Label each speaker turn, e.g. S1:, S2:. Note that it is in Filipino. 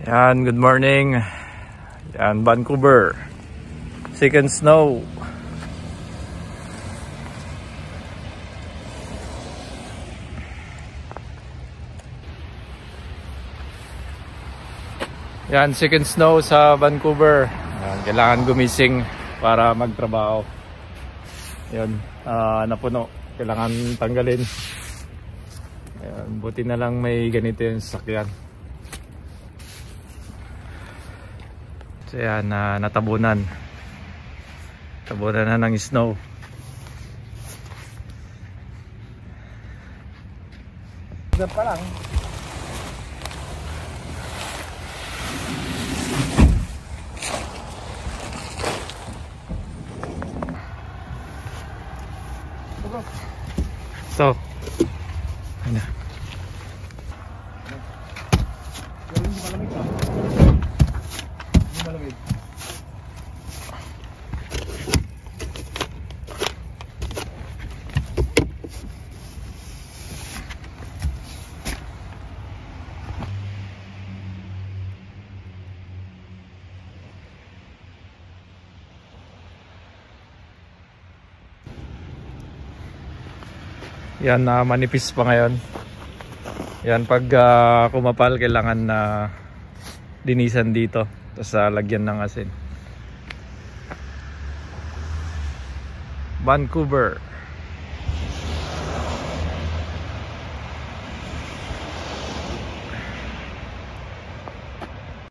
S1: Yan, good morning. Yan, Vancouver. Second snow. Yan, second snow sa Vancouver. Yan, kailangan gumising para magtrabaho. Yan, napuno. Kailangan tanggalin. Yan, buti na lang may ganito yung sasakyan. So yan, natabunan. Tabunan na ng snow.
S2: Diyan pa lang.
S1: So, ano? Yan, manipis pa ngayon. Yan, pag kumapal kailangan na dinisan dito, tapos lagyan ng asin. Vancouver.